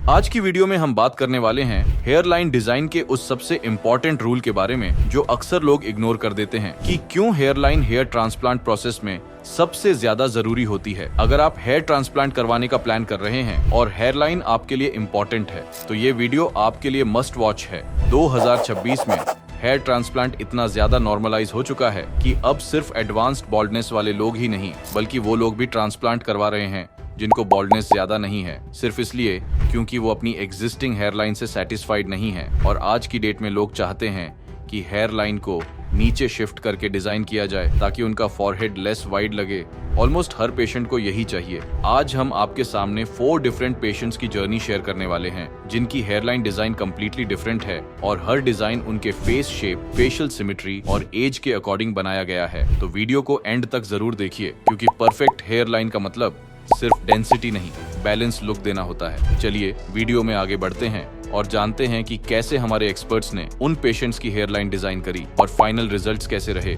आज की वीडियो में हम बात करने वाले हैं हेयर लाइन डिजाइन के उस सबसे इम्पोर्टेंट रूल के बारे में जो अक्सर लोग इग्नोर कर देते हैं कि क्यों hair line hair transplant process में सबसे ज्यादा जरूरी होती है। अगर आप हेयर ट्रांसप्लांट करवाने का प्लान कर रहे हैं और हेयर लाइन आपके लिए इम्पोर्टेंट है तो ये वीडियो आपके लिए मस्ट वॉच है। 2026 में हेयर ट्रांसप्लांट इतना ज्यादा नॉर्मलाइज हो चुका है कि अब सिर्फ एडवांस्ड बॉल्डनेस वाले लोग ही नहीं बल्कि वो लोग भी ट्रांसप्लांट करवा रहे हैं जिनको बॉल्डनेस ज्यादा नहीं है, सिर्फ इसलिए क्योंकि वो अपनी एग्जिस्टिंग हेयर लाइन से सेटिस्फाइड नहीं है। और आज की डेट में लोग चाहते हैं कि हेयर लाइन को नीचे शिफ्ट करके डिजाइन किया जाए ताकि उनका फॉरहेड लेस वाइड लगे। ऑलमोस्ट हर पेशेंट को यही चाहिए। आज हम आपके सामने 4 डिफरेंट पेशेंट्स की जर्नी शेयर करने वाले हैं जिनकी hair line design completely different है और हर डिजाइन उनके फेस शेप, फेशियल सिमेट्री और एज के अकॉर्डिंग बनाया गया है। तो वीडियो को एंड तक जरूर देखिए क्योंकि परफेक्ट हेयर लाइन का मतलब सिर्फ डेंसिटी नहीं, बैलेंस लुक देना होता है। चलिए वीडियो में आगे बढ़ते हैं और जानते हैं कि कैसे हमारे एक्सपर्ट्स ने उन पेशेंट्स की हेयर लाइन डिजाइन करी और फाइनल रिजल्ट्स कैसे रहे।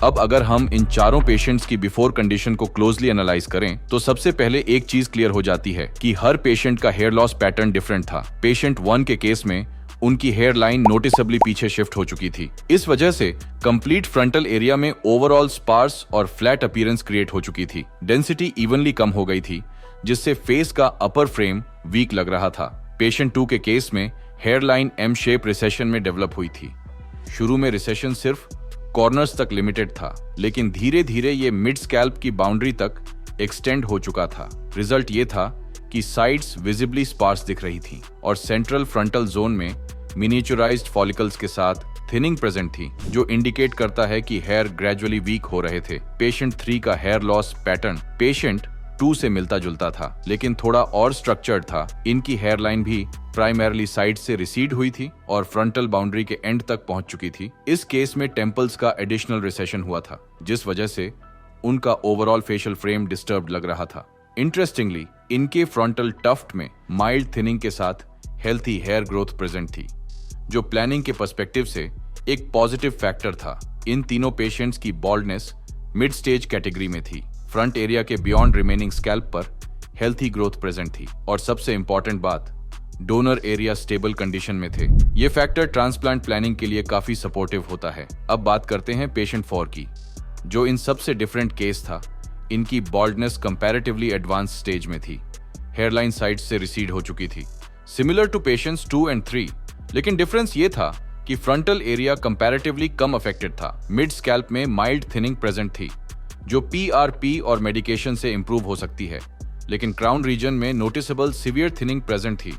अब अगर हम इन चारों पेशेंट्स की बिफोर कंडीशन को क्लोजली एनालाइज करें तो सबसे पहले एक चीज क्लियर हो जाती है कि हर पेशेंट का हेयर लॉस पैटर्न डिफरेंट था। पेशेंट 1 के केस में उनकी हेयर लाइन नोटिसेबली पीछे शिफ्ट हो चुकी थी। इस वजह से कंप्लीट फ्रंटल एरिया में ओवरऑल स्पार्स और फ्लैट अपीयरेंस क्रिएट हो चुकी थी। डेंसिटी इवनली कम हो गई थी जिससे फेस का अपर फ्रेम वीक लग रहा था। पेशेंट 2 के केस में hair line M shape recession में डेवलप हुई थी। शुरू में रिसेशन सिर्फ कॉर्नर्स तक लिमिटेड था लेकिन धीरे धीरे ये मिड स्कैल्प की बाउंड्री तक एक्सटेंड हो चुका था। रिजल्ट ये था कि साइड्स विजिबली स्पार्स दिख रही थी और सेंट्रल फ्रंटल जोन में मिनिएचराइज्ड फॉलिकल्स के साथ थिनिंग प्रेजेंट थी जो इंडिकेट करता है कि हेयर ग्रेजुअली वीक हो रहे थे। पेशेंट 3 का हेयर लॉस पैटर्न पेशेंट 2 से मिलता जुलता था लेकिन थोड़ा और स्ट्रक्चर्ड था। इनकी हेयर लाइन भी प्राइमरली साइड से रिसीड हुई थी और फ्रंटल बाउंड्री के एंड तक पहुंच चुकी थी। इस केस में टेम्पल्स का एडिशनल रिसेशन हुआ था जिस वजह से उनका ओवरऑल फेशियल फ्रेम डिस्टर्ब्ड लग रहा था। इंटरेस्टिंगली इनके फ्रंटल टफ्ट में माइल्ड थिनिंग के साथ हेल्थी हेयर ग्रोथ प्रेजेंट थी जो प्लानिंग के पर्सपेक्टिव से एक पॉजिटिव फैक्टर था। इन तीनों पेशेंट्स की बॉल्डनेस मिड स्टेज कैटेगरी में थी। फ्रंट एरिया के बियॉन्ड रिमेनिंग स्कैल्प पर हेल्थी ग्रोथ प्रेजेंट थी और सबसे इंपॉर्टेंट बात, डोनर एरिया स्टेबल कंडीशन में थे। ये फैक्टर ट्रांसप्लांट प्लानिंग के लिए काफी सपोर्टिव होता है। अब बात करते हैं पेशेंट 4 की जो इन सबसे डिफरेंट केस था। इनकी बॉल्डनेस कंपैरेटिवली एडवांस स्टेज में थी। हेयरलाइन साइड से रिसीड हो चुकी थी सिमिलर टू पेशेंट्स 2 और 3, लेकिन डिफरेंस ये था कि फ्रंटल एरिया कंपैरेटिवली कम अफेक्टेड था। मिड स्कैल्प में माइल्ड थिनिंग प्रेजेंट थी जो PRP और मेडिकेशन से इंप्रूव हो सकती है, लेकिन क्राउन रीजन में नोटिसेबल सीवियर थिनिंग प्रेजेंट थी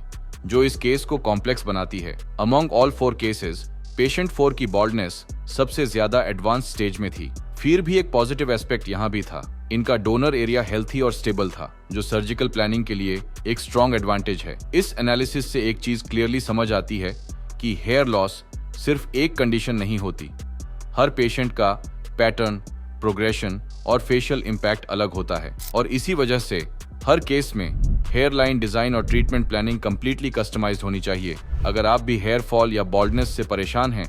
जो इस केस को कॉम्प्लेक्स बनाती है। अमंग ऑल 4 केसेस पेशेंट 4 की बॉल्डनेस सबसे ज्यादा एडवांस स्टेज में थी। फिर भी एक पॉजिटिव एस्पेक्ट यहाँ भी था, इनका डोनर एरिया हेल्थी और स्टेबल था जो सर्जिकल प्लानिंग के लिए एक स्ट्रॉन्ग एडवांटेज है। इस एनालिसिस से एक चीज क्लियरली समझ आती है कि हेयर लॉस सिर्फ एक कंडीशन नहीं होती। हर पेशेंट का पैटर्न, प्रोग्रेशन और फेशियल इम्पैक्ट अलग होता है और इसी वजह से हर केस में हेयर लाइन डिजाइन और ट्रीटमेंट प्लानिंग कंप्लीटली कस्टमाइज्ड होनी चाहिए। अगर आप भी हेयर फॉल या बॉल्डनेस से परेशान हैं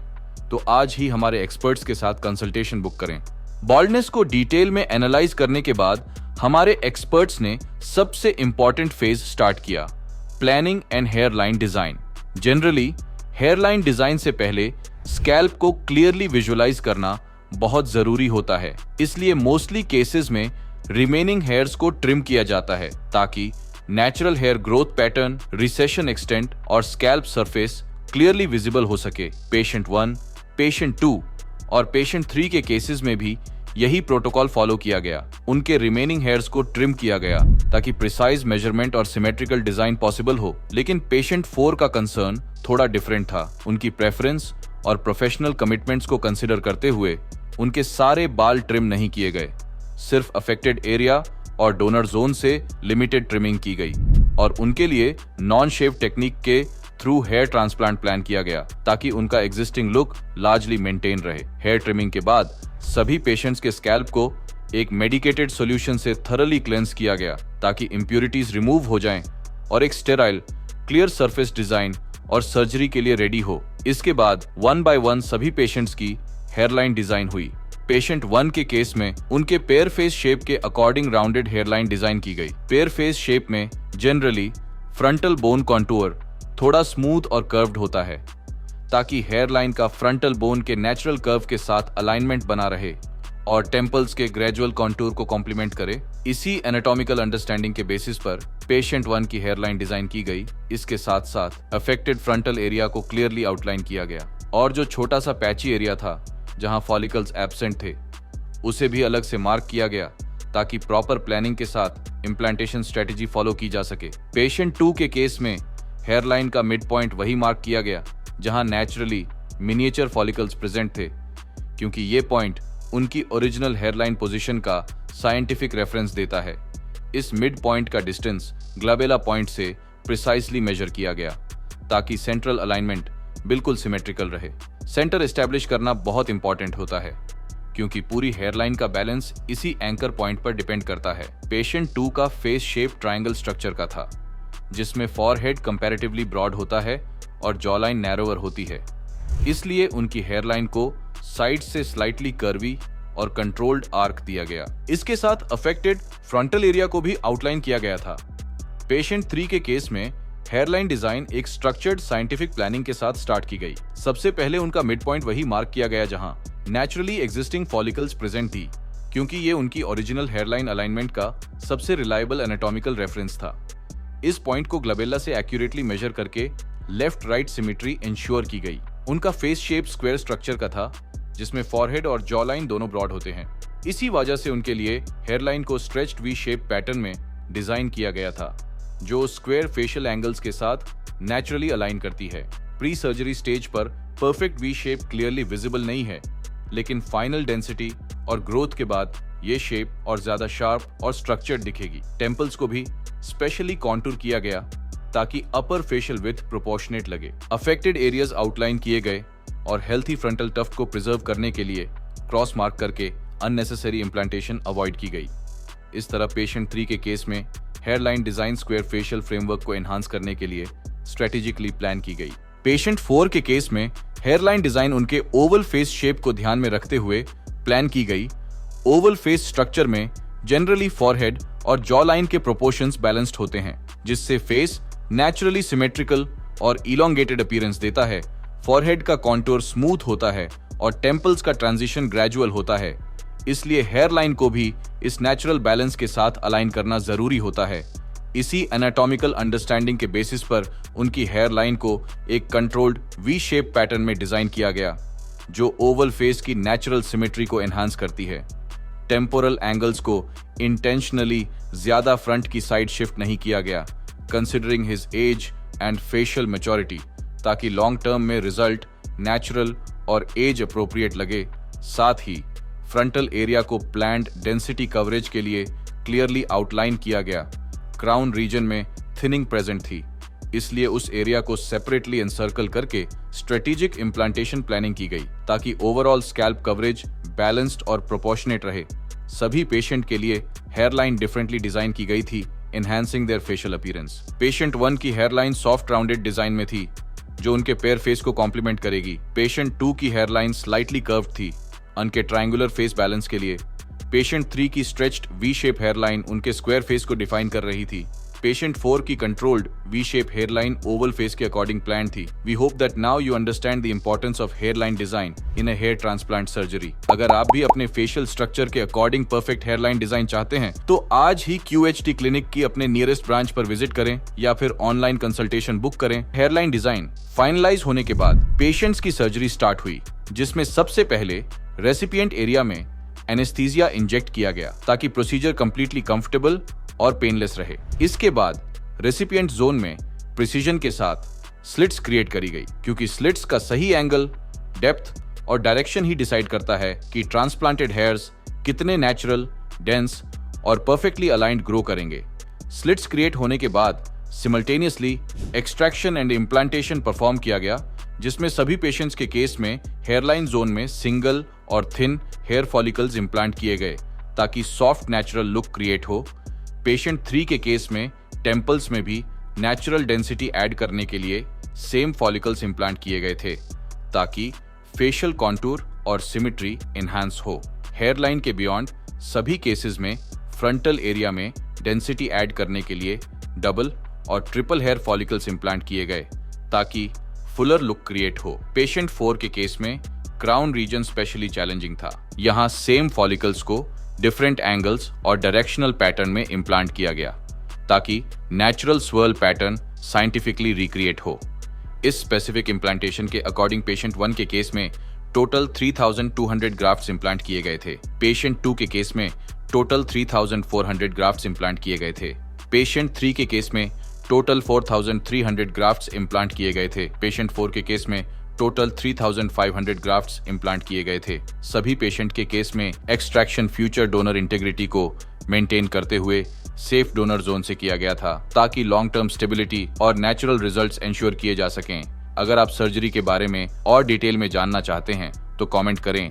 तो आज ही हमारे एक्सपर्ट्स के साथ कंसल्टेशन बुक करें। बॉल्डनेस को डिटेल में एनालाइज करने के बाद हमारे एक्सपर्ट्स ने सबसे इंपॉर्टेंट फेज स्टार्ट किया, planning and hair line design. Generally hair line design से पहले स्कैल्प को क्लियरली विजुअलाइज करना बहुत जरूरी होता है, इसलिए मोस्टली केसेस में रिमेनिंग हेयर्स को ट्रिम किया जाता है ताकि natural hair growth pattern, recession extent और स्कैल्प सरफेस क्लियरली विजिबल हो सके। पेशेंट 1, पेशेंट 2 और पेशेंट 3 के केसेस में भी यही प्रोटोकॉल फॉलो किया गया। उनके रिमेनिंग हेयर्स को ट्रिम किया गया ताकि प्रिसाइज मेजरमेंट और सिमेट्रिकल डिजाइन पॉसिबल हो। लेकिन पेशेंट 4 का कंसर्न थोड़ा डिफरेंट था। उनकी प्रेफरेंस और प्रोफेशनल कमिटमेंट्स को कंसिडर करते हुए उनके सारे बाल ट्रिम नहीं किए गए, सिर्फ अफेक्टेड एरिया और डोनर जोन से लिमिटेड ट्रिमिंग की गई और उनके लिए नॉन शेव टेक्निक के थ्रू हेयर ट्रांसप्लांट प्लान किया गया ताकि उनका एग्जिस्टिंग लुक लार्जली मेंटेन रहे। हेयर ट्रिमिंग के बाद सभी पेशेंट्स के स्कैल्प को एक मेडिकेटेड सॉल्यूशन से थरली क्लेंस किया गया ताकि इंप्योरिटीज रिमूव हो जाएं और एक स्टेराइल क्लियर सरफेस डिजाइन और सर्जरी के लिए रेडी हो। इसके बाद 1 by 1 सभी पेशेंट्स की हेयरलाइन डिजाइन हुई पेशेंट 1 के केस में उनके पेयर फेस शेप के अकॉर्डिंग राउंडेड हेयरलाइन डिजाइन की गई। पेयर फेस शेप में जनरली फ्रंटल बोन कॉन्टूर थोड़ा स्मूथ और कर्व्ड होता है ताकि हेयरलाइन का फ्रंटल बोन के नेचुरल कर्व के साथ अलाइनमेंट बना रहे और टेम्पल्स के ग्रेजुअल कॉन्टूर को कॉम्प्लीमेंट करे। इसी एनाटॉमिकल अंडरस्टैंडिंग के बेसिस पर पेशेंट 1 की हेयरलाइन डिजाइन की गई। इसके साथ साथ अफेक्टेड फ्रंटल एरिया को क्लियरली आउटलाइन किया गया और जो छोटा सा पैची एरिया था जहां फॉलिकल्स एब्सेंट थे उसे भी अलग से मार्क किया गया ताकि प्रॉपर प्लानिंग के साथ इम्प्लांटेशन स्ट्रेटेजी फॉलो की जा सके। पेशेंट 2 के केस में हेयरलाइन का मिड पॉइंट वही मार्क किया गया जहां नेचुरली मिनिएचर फॉलिकल्स प्रेजेंट थे, क्योंकि ये पॉइंट उनकी ओरिजिनल हेयरलाइन पोजीशन का साइंटिफिक रेफरेंस देता है। इस मिड पॉइंट का डिस्टेंस ग्लबेला पॉइंट से प्रिसाइसली मेजर किया गया ताकि सेंट्रल अलाइनमेंट बिल्कुल सिमेट्रिकल रहे। सेंटर एस्टैब्लिश करना बहुत इंपॉर्टेंट होता है क्योंकि पूरी हेयरलाइन का बैलेंस इसी एंकर पॉइंट पर डिपेंड करता है। पेशेंट 2 का फेस शेप ट्रायंगल स्ट्रक्चर का था जिसमें फॉरहेड कंपैरेटिवली ब्रॉड होता है और जॉलाइन नैरोवर होती है, इसलिए उनकी हेयरलाइन को साइड से स्लाइटली कर्वी और कंट्रोल्ड आर्क दिया गया। इसके साथ अफेक्टेड फ्रंटल एरिया को भी आउटलाइन किया गया था। पेशेंट 3 के केस में हेयरलाइन डिजाइन एक स्ट्रक्चर्ड साइंटिफिक प्लानिंग के साथ स्टार्ट की गई। सबसे पहले उनका मिड पॉइंट वही मार्क किया गया जहां नेचुरली एग्जिस्टिंग फॉलिकल्स प्रेजेंट थी, क्योंकि ये उनकी ओरिजिनल हेयरलाइन अलाइनमेंट का सबसे रिलायबल एनाटॉमिकल रेफरेंस था। इस पॉइंट को ग्लबेला से एक्यूरेटली मेजर करके लेफ्ट राइट सिमेट्री इंश्योर की गई। उनका फेस शेप स्क्वायर स्ट्रक्चर का था जिसमें फॉरहेड और जॉ लाइन दोनों ब्रॉड होते हैं। इसी वजह से उनके लिए हेयरलाइन को स्ट्रेच्ड वी शेप पैटर्न में डिजाइन किया गया था जो स्क्वायर फेशियल एंगल्स के साथ नेचुरली अलाइन करती है। प्री सर्जरी स्टेज पर perfect V shape clearly visible नहीं है, लेकिन फाइनल डेंसिटी और ग्रोथ के बाद ये शेप और ज्यादा शार्प और स्ट्रक्चर्ड दिखेगी। टेम्पल्स को भी स्पेशली कॉन्टूर किया गया ताकि अपर फेशियल विड्थ प्रोपोर्शनेट लगे। अफेक्टेड एरियाज आउटलाइन किए गए और हेल्थी फ्रंटल टफ्ट को प्रिजर्व करने के लिए क्रॉस मार्क करके अननेसेसरी इम्प्लांटेशन अवॉइड की गई। इस तरह पेशेंट 3 के केस में hairline design square facial framework को एनहांस करने के लिए स्ट्रेटेजिकली प्लान की गई। पेशेंट 4 के केस में हेयरलाइन डिजाइन उनके ओवल फेस शेप को ध्यान में रखते हुए प्लान की गई। ओवल फेस स्ट्रक्चर में जनरली फॉरहेड और जॉ लाइन के प्रोपोर्शंस बैलेंस्ड होते हैं, जिससे फेस नेचुरली सिमेट्रिकल और इलोंगेटेड अपीयरेंस देता है। फॉरहेड का कॉन्टूर स्मूथ होता है और टेम्पल्स का ट्रांजिशन ग्रेजुअल होता है, इसलिए हेयरलाइन को भी इस नेचुरल बैलेंस के साथ अलाइन करना जरूरी होता है। इसी एनाटॉमिकल अंडरस्टैंडिंग के बेसिस पर उनकी हेयरलाइन को एक कंट्रोल्ड वी शेप पैटर्न में डिजाइन किया गया जो ओवल फेस की नेचुरल सिमेट्री को एनहांस करती है। टेम्पोरल एंगल्स को इंटेंशनली ज्यादा फ्रंट की साइड शिफ्ट नहीं किया गया considering his age and facial maturity, ताकि लॉन्ग टर्म में रिजल्ट नेचुरल और एज अप्रोप्रिएट लगे। साथ ही फ्रंटल एरिया को प्लान्ड डेंसिटी कवरेज के लिए क्लियरली आउटलाइन किया गया। क्राउन रीजन में थिनिंग प्रेजेंट थी, इसलिए उस एरिया को सेपरेटली एनसर्कल करके स्ट्रेटेजिक इम्प्लांटेशन प्लानिंग की गई ताकि ओवरऑल स्कैल्प कवरेज बैलेंस्ड और प्रोपोर्शनेट रहे। सभी पेशेंट के लिए हेयरलाइन डिफरेंटली डिजाइन की गई थी, enhancing their facial appearance. Patient 1 की हेयरलाइन सॉफ्ट राउंडेड डिजाइन में थी जो उनके पेयर फेस को कॉम्प्लीमेंट करेगी। पेशेंट 2 की हेयरलाइन स्लाइटली कर्व्ड थी उनके ट्रायंगुलर फेस बैलेंस के लिए। पेशेंट 3 की स्ट्रेच्ड वी शेप हेयरलाइन उनके स्क्वायर फेस को डिफाइन कर रही थी। पेशेंट 4 की controlled V shape hairline oval face के अकॉर्डिंग प्लान थी। We hope that now you understand the importance of hairline design in a hair transplant surgery. अगर आप भी अपने फेशियल स्ट्रक्चर के अकॉर्डिंग परफेक्ट हेयरलाइन डिजाइन चाहते हैं तो आज ही QHT क्लिनिक की अपने नियरेस्ट ब्रांच पर विजिट करें या फिर ऑनलाइन कंसल्टेशन बुक करें। हेयरलाइन डिजाइन फाइनलाइज होने के बाद पेशेंट्स की सर्जरी स्टार्ट हुई, जिसमें सबसे पहले रेसिपिएंट एरिया में एनेस्थीसिया इंजेक्ट किया गया ताकि प्रोसीजर कंप्लीटली कंफर्टेबल और पेनलेस रहे। इसके बाद रेसिपिएंट जोन में प्रिसीजन के साथ स्लिट्स क्रिएट करी गई, क्योंकि स्लिट्स का सही एंगल, डेप्थ और डायरेक्शन ही डिसाइड करता है कि ट्रांसप्लांटेड हेयर्स कितने नेचुरल, डेंस और परफेक्टली अलाइंड ग्रो करेंगे। स्लिट्स क्रिएट होने के बाद simultaneously extraction and implantation perform किया गया, जिसमें सभी पेशेंट्स के केस में हेयरलाइन जोन में सिंगल और थिन हेयर फॉलिकल्स इम्प्लांट किए गए ताकि सॉफ्ट नेचुरल लुक क्रिएट हो। पेशेंट 3 के केस में टेम्पल्स में भी नेचुरल डेंसिटी ऐड करने के लिए सेम फॉलिकल्स इम्प्लांट किए गए थे ताकि फेशियल कॉन्टूर और सिमेट्री एनहांस हो। हेयरलाइन के बियॉन्ड सभी केसेस में फ्रंटल एरिया में डेंसिटी ऐड करने के लिए डबल और ट्रिपल हेयर फॉलिकल्स इम्प्लांट किए गए ताकि फुलर लुक क्रिएट हो। पेशेंट 4 के केस में क्राउन रीजन स्पेशली चैलेंजिंग था। यहाँ सेम फॉलिकल्स को डिफरेंट एंगल्स और डायरेक्शनल पैटर्न में इम्प्लांट किया गया ताकि natural swirl pattern scientifically recreate हो। इस स्पेसिफिक इम्प्लांटेशन के अकॉर्डिंग पेशेंट 1 के केस में टोटल 3200 ग्राफ्ट्स इम्प्लांट किए गए थे। पेशेंट 2 के केस में टोटल 3400 ग्राफ्ट्स इम्प्लांट किए गए थे। पेशेंट 3 के केस में टोटल 4300 ग्राफ्ट्स इम्प्लांट किए गए थे। पेशेंट 4 के केस में टोटल 3500 ग्राफ्ट्स इम्प्लांट किए गए थे। सभी पेशेंट के केस में एक्सट्रैक्शन फ्यूचर डोनर इंटेग्रिटी को मेंटेन करते हुए सेफ डोनर जोन से किया गया था ताकि लॉन्ग टर्म स्टेबिलिटी और नेचुरल रिजल्ट्स एंश्योर किए जा सकें। अगर आप सर्जरी के बारे में और डिटेल में जानना चाहते हैं तो कमेंट करें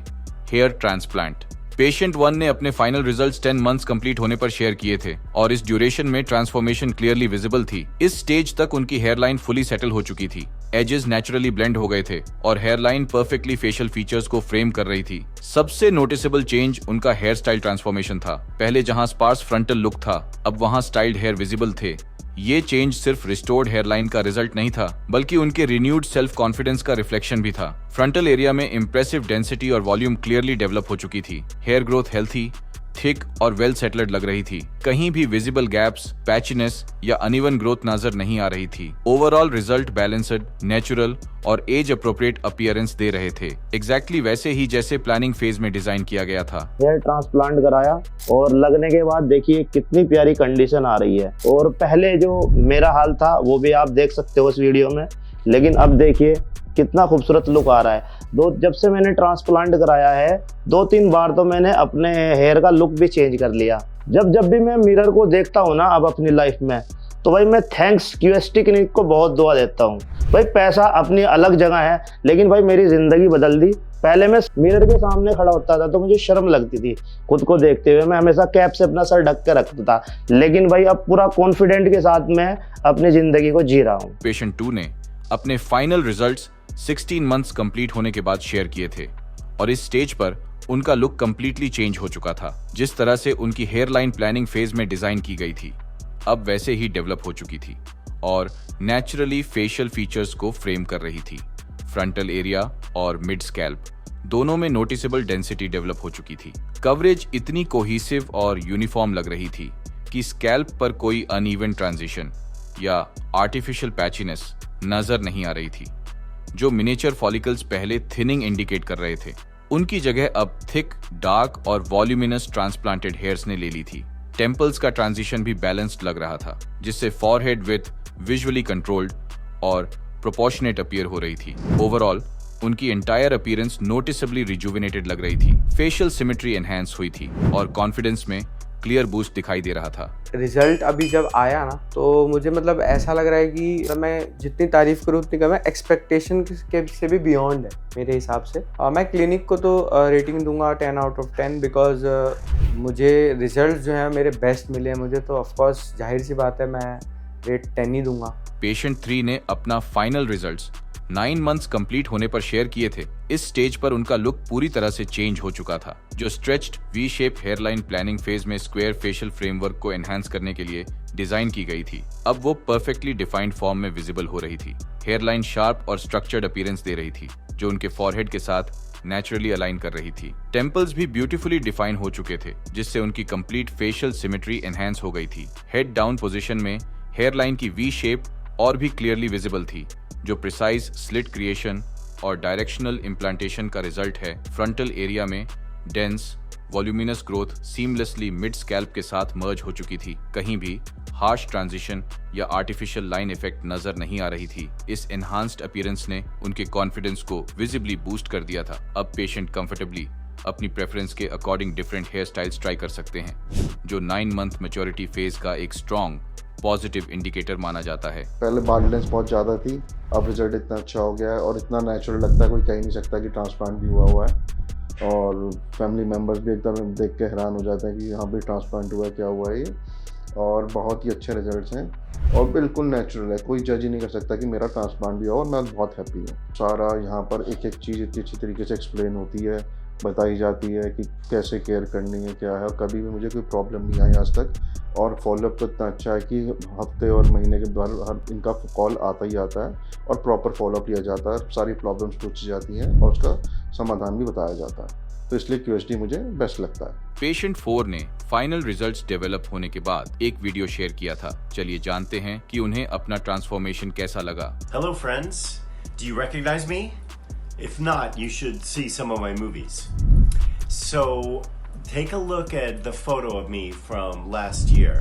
हेयर ट्रांसप्लांट। पेशेंट 1 ने अपने फाइनल रिजल्ट्स 10 मंथ्स कंप्लीट होने पर शेयर किए थे और इस ड्यूरेशन में ट्रांसफॉर्मेशन क्लियरली विजिबल थी। इस स्टेज तक उनकी हेयरलाइन फुली सेटल हो चुकी थी, एजेस नेचुरली ब्लेंड हो गए थे और हेयरलाइन परफेक्टली फेशियल फीचर्स को फ्रेम कर रही थी। सबसे नोटिसेबल चेंज उनका हेयर स्टाइल ट्रांसफॉर्मेशन था। पहले जहां स्पार्स फ्रंटल लुक था, अब वहां स्टाइल्ड हेयर विजिबल थे। ये चेंज सिर्फ रिस्टोर्ड हेयरलाइन का रिजल्ट नहीं था बल्कि उनके रिन्यूड सेल्फ कॉन्फिडेंस का रिफ्लेक्शन भी था। फ्रंटल एरिया में इंप्रेसिव डेंसिटी और वॉल्यूम क्लियरली डेवलप हो चुकी थी। हेयर ग्रोथ हेल्थी, थिक और वेल सेटल्ड लग रही थी। कहीं भी विजिबल गैप्स, पैचनेस या अनइवन ग्रोथ नजर नहीं आ रही थी। ओवरऑल रिजल्ट बैलेंस्ड, नेचुरल और एज अप्रोप्रिएट अपीयरेंस दे रहे थे, एग्जैक्टली वैसे ही जैसे प्लानिंग फेज में डिजाइन किया गया था। हेयर ट्रांसप्लांट कराया और लगने के बाद देखिए कितनी प्यारी कंडीशन आ रही है। और पहले जो मेरा हाल था वो भी आप देख सकते हो इस वीडियो में, लेकिन अब देखिए कितना खूबसूरत लुक आ रहा है। जब से मैंने ट्रांसप्लांट कराया है 2-3 बार तो मैंने अपने हेयर का लुक भी चेंज कर लिया। जब भी मैं मिरर को देखता हूँ ना अब अपनी लाइफ में, तो भाई मैं थैंक्स क्यूएसटी क्लिनिक को बहुत दुआ देता हूँ। भाई पैसा अपनी अलग जगह है, लेकिन भाई मेरी ज़िंदगी बदल दी। पहले मैं मिरर के सामने खड़ा होता था तो मुझे शर्म लगती थी खुद को देखते हुए, मैं हमेशा कैप से अपना सर ढक के रखता था, लेकिन भाई अब पूरा कॉन्फिडेंट के साथ मैं अपनी ज़िंदगी को जी रहा हूँ। पेशेंट 2 ने अपने फाइनल रिजल्ट्स 16 मंथ्स कंप्लीट होने के बाद शेयर किए थे और इस स्टेज पर उनका लुक कंप्लीटली चेंज हो चुका था। जिस तरह से उनकी हेयर लाइन प्लानिंग फेज में डिजाइन की गई थी अब वैसे ही डेवलप हो चुकी थी और नेचुरली फेशियल फीचर्स को फ्रेम कर रही थी। फ्रंटल एरिया और मिड स्कैल्प दोनों में नोटिसेबल डेंसिटी डेवलप हो चुकी थी। कवरेज इतनी कोहिसिव और यूनिफॉर्म लग रही थी कि स्कैल्प पर कोई अनइवन ट्रांजिशन या आर्टिफिशियल पैचीनेस नजर नहीं आ रही थी। जो मिनिएचर फॉलिकल्स पहले थिनिंग इंडिकेट कर रहे थे, उनकी जगह अब थिक, डार्क और वॉल्यूमिनस ट्रांसप्लांटेड हेयर्स ने ले ली थी। टेम्पल्स का ट्रांजिशन भी बैलेंस्ड लग रहा था, जिससे फॉरहेड विथ विजुअली कंट्रोल्ड और प्रोपोर्शनेट अपीयर हो रही थी। ओवरऑल उनकी एंटायर अपीयरेंस नोटिसेबली रिजुविनेटेड लग रही थी। फेशियल सिमेट्री एनहांस हुई थी और कॉन्फिडेंस में क्लियर बूस्ट दिखाई दे रहा था। रिजल्ट अभी जब आया ना तो मुझे मतलब ऐसा लग रहा है कि मैं जितनी तारीफ करूँ उतनी कम है। एक्सपेक्टेशन के से भी बियॉन्ड है मेरे हिसाब से। मैं क्लिनिक को तो रेटिंग दूंगा 10 आउट ऑफ 10 बिकॉज मुझे रिजल्ट जो है मेरे बेस्ट मिले हैं मुझे, तो ऑफकोर्स जाहिर सी बात है मैं रेट 10 ही दूंगा। पेशेंट 3 ने अपना फाइनल रिजल्ट्स 9 मंथ्स कंप्लीट होने पर शेयर किए थे। इस स्टेज पर उनका लुक पूरी तरह से चेंज हो चुका था। जो stretched V shape hairline planning phase में स्क्वायर फेशियल फ्रेमवर्क को एनहांस करने के लिए डिजाइन की गई थी, अब वो परफेक्टली डिफाइंड फॉर्म में विजिबल हो रही थी। हेयरलाइन शार्प और स्ट्रक्चर्ड अपीयरेंस दे रही थी, जो उनके फॉरहेड के साथ नेचुरली अलाइन कर रही थी। टेम्पल्स भी ब्यूटीफुली डिफाइन हो चुके थे, जिससे उनकी कंप्लीट फेशियल सिमेट्री एनहांस हो गई थी। हेड डाउन पोजीशन में हेयरलाइन की वी शेप और भी क्लियरली विजिबल थी, जो प्रिसाइज स्लिट क्रिएशन और डायरेक्शनल इम्प्लांटेशन का रिजल्ट है। फ्रंटल एरिया में dense voluminous growth seamlessly mid scalp के साथ मर्ज हो चुकी थी। कहीं भी हार्श ट्रांजिशन या आर्टिफिशियल लाइन इफेक्ट नजर नहीं आ रही थी। इस एनहांस्ड अपीयरेंस ने उनके कॉन्फिडेंस को विजिबली बूस्ट कर दिया था। अब पेशेंट कंफर्टेबली अपनी प्रेफरेंस के according different hair styles try कर सकते हैं, जो 9 मंथ मैच्योरिटी फेज का एक स्ट्रॉन्ग पॉजिटिव इंडिकेटर माना जाता है। पहले बार्डनेस बहुत ज़्यादा थी, अब रिजल्ट इतना अच्छा हो गया है और इतना नेचुरल लगता है, कोई कह नहीं सकता कि ट्रांसप्लांट भी हुआ है। और फैमिली मेम्बर्स भी एकदम देख के हैरान हो जाते हैं कि यहाँ भी ट्रांसप्लांट हुआ है, क्या हुआ है ये। और बहुत ही अच्छे रिजल्ट्स हैं और बिल्कुल नेचुरल है, कोई जज ही नहीं कर सकता कि मेरा ट्रांसप्लांट भी हुआ और मैं बहुत हैप्पी हूँ। सारा यहाँ पर एक एक चीज़ इतनी अच्छी तरीके से एक्सप्लेन होती है, बताई जाती है कि कैसे केयर करनी है, क्या है, और कभी भी मुझे कोई प्रॉब्लम नहीं आई आज तक। और फॉलोअप तो इतना अच्छा है कि हफ्ते और महीने के बाद हर इनका कॉल आता ही आता है और प्रॉपर फॉलोअप लिया जाता है, सारी प्रॉब्लम्स पूछी जाती हैं और उसका समाधान भी बताया जाता है। तो इसलिए QHD मुझे बेस्ट लगता है। पेशेंट 4 ने फाइनल रिजल्ट्स डेवलप होने के बाद एक वीडियो शेयर किया था। चलिए जानते हैं कि उन्हें अपना ट्रांसफॉर्मेशन कैसा लगा। Hello friends, do you recognize me? If not, you should see some of my movies. So, take a look at the photo of me from last year.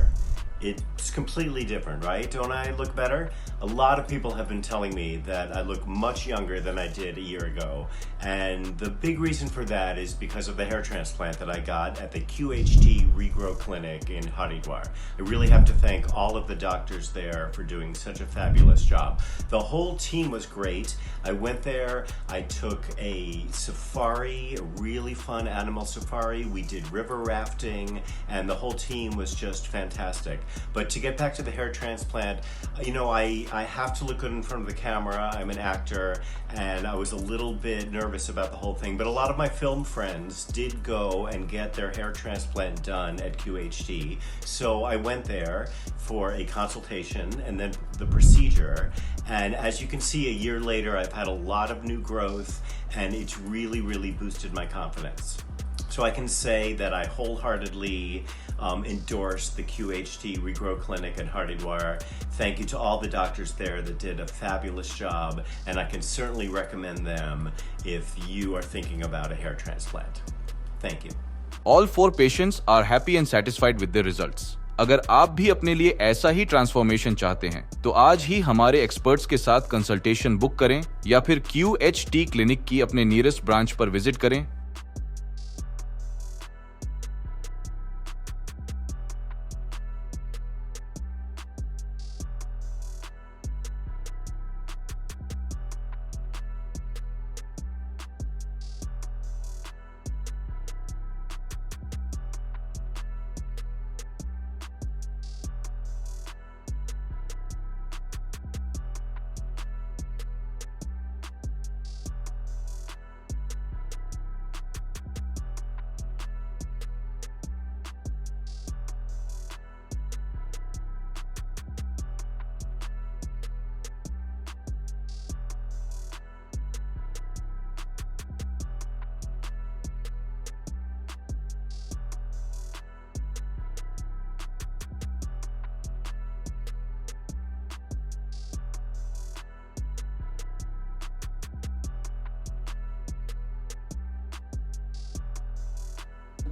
It's completely different, right? Don't I look better? A lot of people have been telling me that I look much younger than I did a year ago. And the big reason for that is because of the hair transplant that I got at the QHD Regrow Clinic in Haridwar. I really have to thank all of the doctors there for doing such a fabulous job. The whole team was great. I went there, I took a safari, a really fun animal safari. We did river rafting, and the whole team was just fantastic. But to get back to the hair transplant, you know, I have to look good in front of the camera. I'm an actor, and I was a little bit nervous about the whole thing. But a lot of my film friends did go and get their hair transplant done at QHD. So I went there for a consultation and then the procedure. And as you can see, a year later, I've had a lot of new growth, and it's really, really boosted my confidence. So I can say that I wholeheartedly endorse the QHD Regrow Clinic at Haridwar. Thank you to all the doctors there that did a fabulous job, and I can certainly recommend them if you are thinking about a hair transplant. Thank you. All 4 patients are happy and satisfied with their results. अगर आप भी अपने लिए ऐसा ही transformation चाहते हैं तो आज ही हमारे एक्सपर्ट्स के साथ कंसल्टेशन बुक करें या फिर QHD क्लिनिक की अपने नियरेस्ट ब्रांच पर विजिट करें।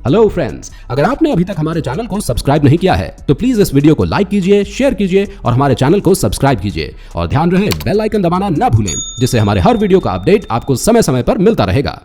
हेलो फ्रेंड्स, अगर आपने अभी तक हमारे चैनल को सब्सक्राइब नहीं किया है तो प्लीज इस वीडियो को लाइक कीजिए, शेयर कीजिए और हमारे चैनल को सब्सक्राइब कीजिए और ध्यान रहे बेल आइकन दबाना ना भूलें, जिससे हमारे हर वीडियो का अपडेट आपको समय समय पर मिलता रहेगा।